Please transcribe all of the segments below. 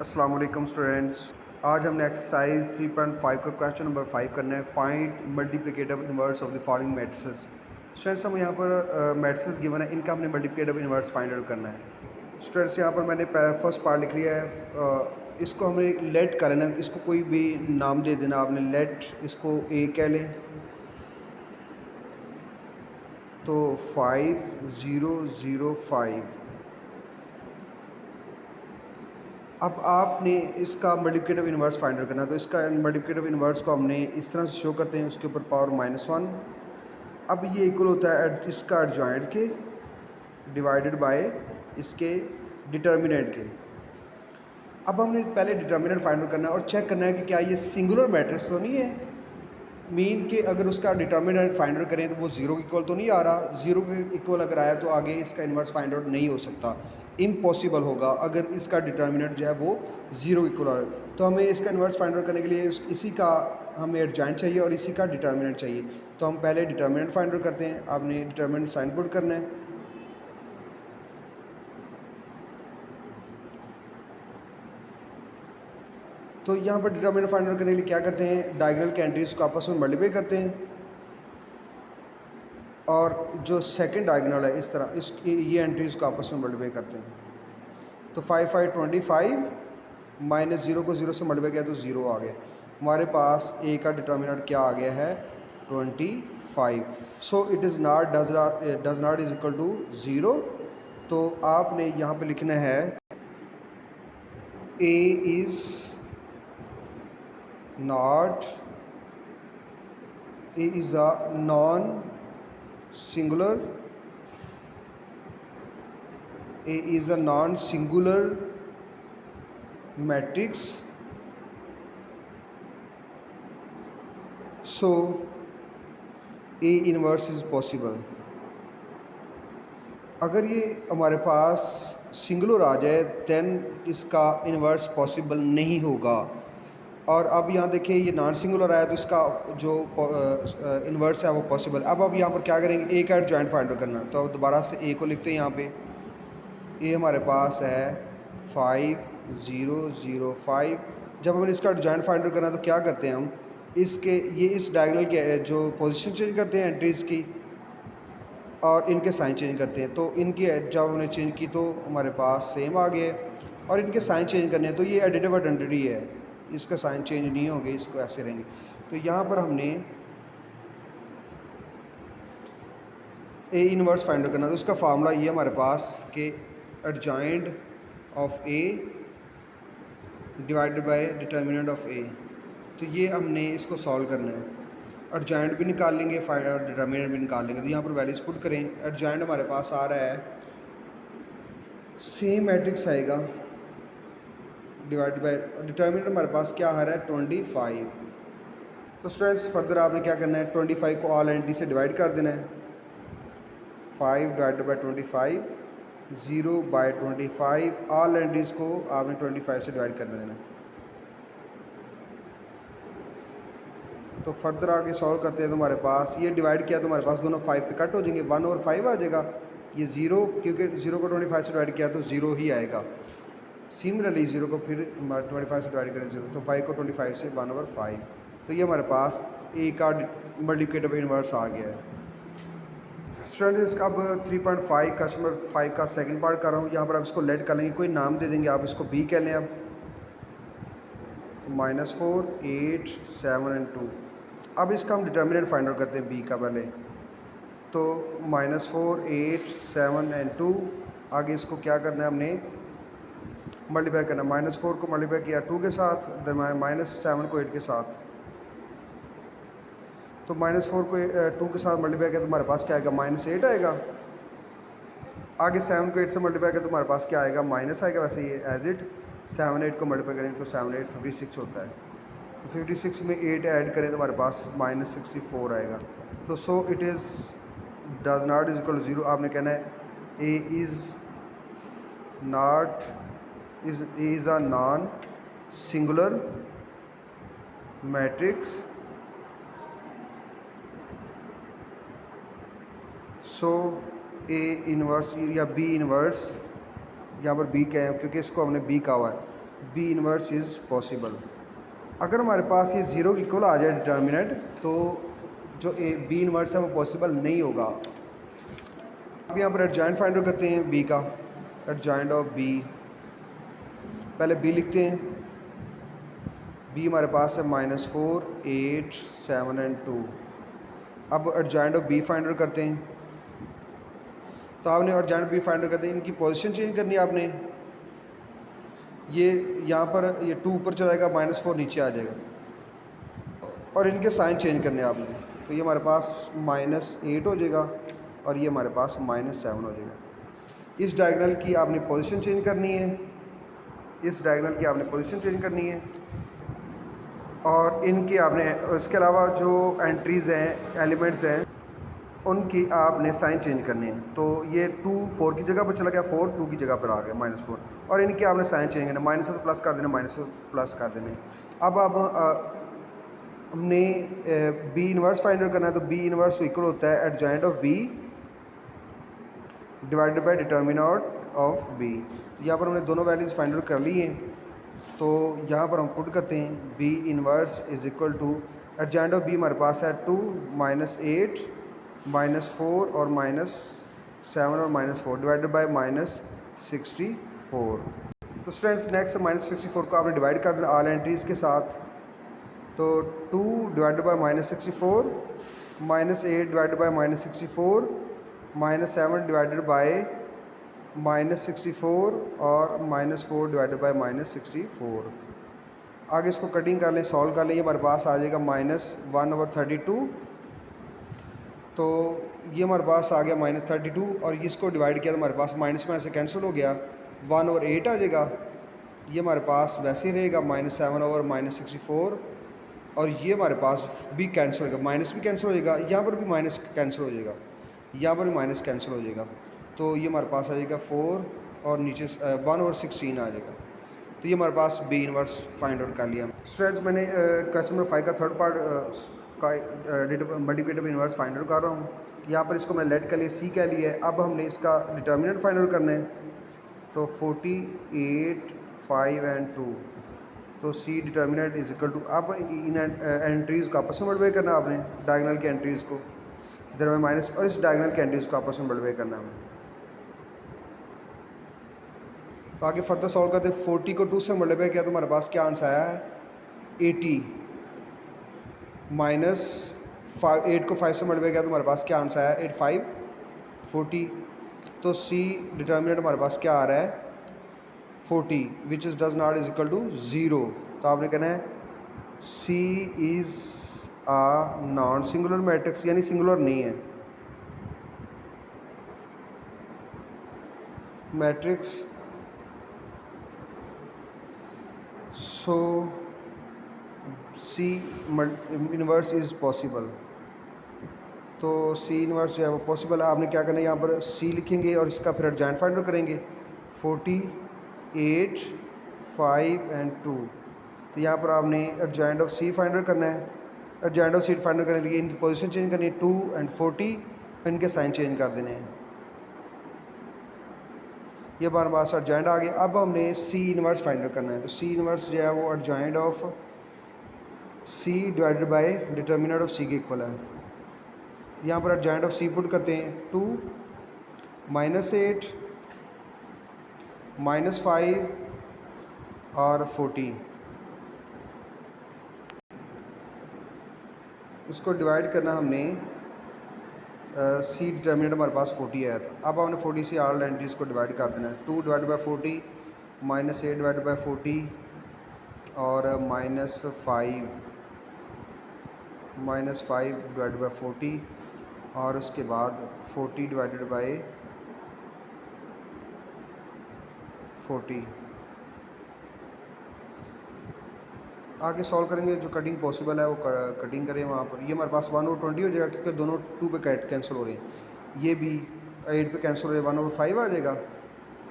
अस्सलाम वालेकुम स्टूडेंट्स। आज हमने एक्सरसाइज 3.5 का क्वेश्चन नंबर 5 करना है। Find multiplicative inverse of the following matrices. Students हम यहाँ पर मैट्रिसेस गिवन है, इनका हमने मल्टीप्लिकेटिव इनवर्स फाइंड आउट करना है। स्टूडेंट्स यहाँ पर मैंने फर्स्ट पार्ट लिख लिया है। इसको हमें लेट कर लेना, इसको कोई भी नाम दे देना आपने। लेट इसको ए कह लें तो 5005। अब आपने इसका मल्टीप्लिकेटिव इन्वर्स फाइंड आउट करना है, तो इसका मल्टीप्लिकेटिव इन्वर्स को हमने इस तरह से शो करते हैं, उसके ऊपर पावर -1। अब ये इक्वल होता है इसका एडजॉइंट के डिवाइडेड बाय इसके डिटर्मिनेंट के। अब हमने पहले डिटर्मिनेंट फाइंड आउट करना है और चेक करना है कि क्या ये सिंगुलर मैट्रिक्स तो नहीं है। मीन के अगर उसका डिटर्मिनेंट फाइंड आउट करें तो वो ज़ीरो के इक्वल तो नहीं आ रहा। ज़ीरो के इक्वल अगर आया तो आगे इसका इन्वर्स फाइंड आउट नहीं हो सकता, इम्पॉसिबल होगा अगर इसका डिटर्मिनेंट जो है वो ज़ीरो इक्वल आ रहा है। तो हमें इसका इन्वर्स फाइंड आउट करने के लिए इसी का हमें एडजॉइंट चाहिए और इसी का डिटर्मिनेंट चाहिए। तो हम पहले डिटर्मिनेंट फाइंड आउट करते हैं। आपने डिटर्मिनेंट साइन पुट करना है। तो यहाँ पर डिटर्मिनेंट फाइंड आउट करने के लिए क्या करते हैं, डायगोनल के एंट्रीज को आपस में मल्टीप्लाई करते हैं और जो सेकंड डायगोनल है इस तरह ये एंट्रीज को आपस में मल्टीप्लाई करते हैं। तो 5 माइनस ज़ीरो को ज़ीरो से मल्टीप्लाई किया तो ज़ीरो आ गया। हमारे पास ए का डिटर्मिनेंट क्या आ गया है 25। So it is not does not is equal to zero. तो आपने यहाँ पे लिखना है A is not, A is a non singular, A is a non-singular matrix, so A inverse is possible। अगर ये हमारे पास सिंगुलर आ जाए देन इसका इन्वर्स पॉसिबल नहीं होगा। और अब यहाँ देखिए ये नॉन सिंगुलर आया तो इसका जो इन्वर्स है वो पॉसिबल। अब यहाँ पर क्या करेंगे, ए का एडजॉइंट फाइंड आउट करना। तो अब दोबारा से ए को लिखते हैं यहाँ पे। ए हमारे पास है 5005। जब हमें इसका एडजॉइंट फाइंड आउट करना तो क्या करते हैं हम, इसके ये इस डायगोनल के जो पोजीशन चेंज करते हैं एंट्रीज़ की और इनके साइन चेंज करते हैं। तो इनकी जब हमने चेंज की तो हमारे पास सेम आ गए और इनके साइन चेंज करने हैं तो ये एडिटिव आइडेंटिटी है, इसका साइन चेंज नहीं होंगे, इसको ऐसे रहेंगे। तो यहाँ पर हमने ए इनवर्स फाइंड आउट करना तो उसका फार्मूला ये हमारे पास कि adjoint of A divided by determinant of A. तो ये हमने इसको सॉल्व करना है। एडजॉइंट भी निकाल लेंगे, और डिटर्मिनेंट भी निकाल लेंगे। तो यहाँ पर वैल्यूज पुट करें। एडजॉइंट हमारे पास आ रहा है सेम मैट्रिक्स आएगा डिवाइडेड बाय डिटर्मिनेंट हमारे पास क्या आ रहा है 25। तो स्टूडेंट्स फर्दर आपने क्या करना है, 25 को ऑल एंट्री से डिवाइड कर देना है। 5 डिवाइडेड बाई 25, 0/25 ऑल एंट्रीज़ को आपने 25 से डिवाइड कर देना है। तो फर्दर आगे सॉल्व करते हैं तो हमारे पास ये डिवाइड किया तो हमारे पास दोनों 5 पे कट हो जाएंगे, 1 और 5 आ जाएगा। ये 0 क्योंकि 0 को 25 से डिवाइड किया तो 0 ही आएगा। सिमिलरली 0 को फिर 25 से डिवाइड करें 0, तो 5 को 25 से 1 और 5। तो ये हमारे पास ए का मल्टीप्लिकेटिव इन्वर्स आ गया है। स्टूडेंट इसका अब 3.5 कस्टमर 5 का सेकंड पार्ट कर रहा हूँ। यहाँ पर आप इसको लेट कर लेंगे, कोई नाम दे देंगे, आप इसको बी कह लें। अब -4 8 7 और 2। अब इसका हम डिटर्मिनेंट फाइंड आउट करते हैं बी का पहले। तो -4 8 7 और 2 आगे इसको क्या करना है, हमने मल्टीप्लाई करना है। -4 को मल्टीप्लाई किया 2 के साथ, -7 को 8 के साथ। तो -4 को 2 के साथ मल्टीप्लाई किया तो हमारे पास क्या आएगा, -8 आएगा। आगे 7 को 8 से मल्टीप्लाई किया तो हमारे पास क्या आएगा, माइनस आएगा। वैसे ये एज इट 7 8 को मल्टीप्लाई करें तो 7 8 56 होता है। तो 56 में 8 ऐड करें तो हमारे पास -64 आएगा। तो so it is does not is equal to 0। आपने कहना है A is a non singular matrix, so A inverse या बी इन्वर्स, यहाँ पर बी क्या है क्योंकि इसको हमने बी कहा हुआ है। B inverse is possible. अगर हमारे पास ये ज़ीरो के इक्वल आ जाए डिटर्मिनेंट, तो जो ए बी इन्वर्स है वो पॉसिबल नहीं होगा। अब यहाँ पर एडजॉइंट फाइंड आउट करते हैं बी का। एडजॉइंट ऑफ बी, पहले बी लिखते हैं। बी हमारे पास है -4, 8, 7 एंड 2। अब adjoint of B find out करते हैं। तो आपने एडजॉइंट बी फाइंड आउट करते हैं, इनकी पोजीशन चेंज करनी है आपने। ये यहाँ पर ये 2 ऊपर चला जाएगा, -4 नीचे आ जाएगा, और इनके साइन चेंज करने हैं आपने। तो ये हमारे पास -8 हो जाएगा और ये हमारे पास -7 हो जाएगा। इस डायगोनल की आपने पोजीशन चेंज करनी है, इस डायगोनल की आपने पोजीशन चेंज करनी है, और इनकी आपने, इसके अलावा जो एंट्रीज़ हैं, एलिमेंट्स हैं, उनकी आपने साइन चेंज करनी है। तो ये 2 4 की जगह पर चला गया, 4 2 की जगह पर आ गया -4, और इनके आपने साइन चेंज करना, माइनस है तो प्लस कर देना, माइनस है तो प्लस कर देने। अब हमने बी इन्वर्स फाइंड आउट करना है। तो बी इन्वर्स इक्वल होता है adjoint of B divided by determinant of B. यहाँ पर हमने दोनों वैल्यूज़ फाइंड आउट कर ली हैं। तो यहाँ पर हम पुट करते हैं B inverse is equal to adjoint of B हमारे पास है 2 -8 -4 और -7 और -4 डिवाइडेड बाय -64। तो स्टूडेंट्स नेक्स्ट -64 को आपने डिवाइड कर देना ऑल एंट्रीज़ के साथ। तो 2 divided by -64, -8 divided by -64, -7 divided by -64 और -4 डिवाइडेड बाय -64। आगे इसको कटिंग कर लें, सॉल्व कर लें। ये हमारे पास आ जाएगा -1/32। तो ये हमारे पास आ गया -32, और इसको डिवाइड किया तो हमारे पास माइनस में से कैंसिल हो गया, 1/8 आ जाएगा। ये हमारे पास वैसे ही रहेगा -7/-64, और ये हमारे पास भी कैंसिल होगा, माइनस भी कैंसिल हो जाएगा, यहाँ पर भी माइनस कैंसिल हो जाएगा, यहाँ पर भी माइनस कैंसिल हो जाएगा। तो ये हमारे पास आ जाएगा 4 और नीचे 1/16 आ जाएगा। तो ये हमारे पास बी इन्वर्स फाइंड आउट कर लिया। स्टूडेंट्स मैंने क्वेश्चन नंबर 5 का थर्ड पार्ट का मल्टीप्लिकेटिव इन्वर्स फाइंड आउट कर रहा हूँ। यहाँ पर इसको मैंने लेट कर लिया, सी कह लिया है। अब हमने इसका डिटर्मिनेंट फाइंड आउट करना है। तो 48, 5 एंड 2। तो सी डिटर्मिनेंट इज इक्वल टू, अब इन एंट्रीज़ को आपस में मल्टीप्लाई करना है आपने, डायगोनल की एंट्रीज़ को इधर में माइनस, और इस डायगोनल की एंट्रीज़ को आपस में मल्टीप्लाई करना है हमें। तो आगे फर्दर सॉल्व करते हैं। 40 को 2 से मल्टीप्लाई किया तो हमारे पास क्या आंसर आया है 80, माइनस 8 को 5 से मल्टीप्लाई किया तो हमारे पास क्या आंसर आया 85, 40। तो सी डिटर्मिनेंट हमारे पास क्या आ रहा है 40, which is does not is equal to 0। तो आपने कहना है C is a non singular matrix, यानी सिंगुलर नहीं है matrix. So C inverse is possible. तो सी इन्वर्स जो है वो पॉसिबल है। आपने क्या करना है, यहाँ पर सी लिखेंगे और इसका फिर एडजॉइंट फाइंड आउट करेंगे, 48, 5 एंड 2। तो यहाँ पर आपने adjoint of C find out करना है। Adjoint of C find out करने के लिए इनकी पोजीशन चेंज करनी है, 2 एंड 40, इनके साइन चेंज कर देने हैं। ये बार पास एडजॉइंट आ गया। अब हमने सी इन्वर्स फाइंड आउट करना है। तो सी इन्वर्स जो है वो adjoint of C divided by determinant of C के इक्वल है। यहाँ पर एडजॉइंट ऑफ सी पुट करते हैं, 2 -8 -5 और 40। इसको डिवाइड करना हमने, सी डिटर्मिनेंट हमारे पास 40 आया था। अब हमने 40 से ऑल एंट्रीज़ को डिवाइड कर देना है। 2 डिवाइड बाय 40, -8 डिवाइड बाय 40 और -5 डिवाइड बाय 40, और उसके बाद 40 डिवाइडेड बाय 40। आगे सॉल्व करेंगे, जो कटिंग पॉसिबल है वो कटिंग करें वहाँ पर। ये हमारे पास 1/20 हो जाएगा, क्योंकि दोनों 2 पे कैंसिल हो रहे हैं। ये भी 8 पे कैंसिल हो रहे हैं, 1/5 आ जाएगा।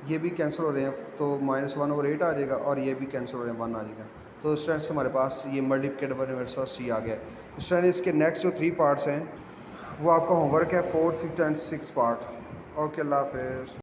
ये भी कैंसिल हो रहे हैं, तो -1/8 आ जाएगा, और ये भी कैंसिल हो रहे हैं, 1 आ जाएगा। तो स्टूडेंट्स हमारे पास ये मल्टीप्लिकेटिव इन्वर्स और सी आ गया। स्टूडेंट्स इसके नेक्स्ट जो 3 पार्ट्स हैं वो आपका होमवर्क है, 4th, 5th and 6th part. Okay, अल्लाह हाफिज़।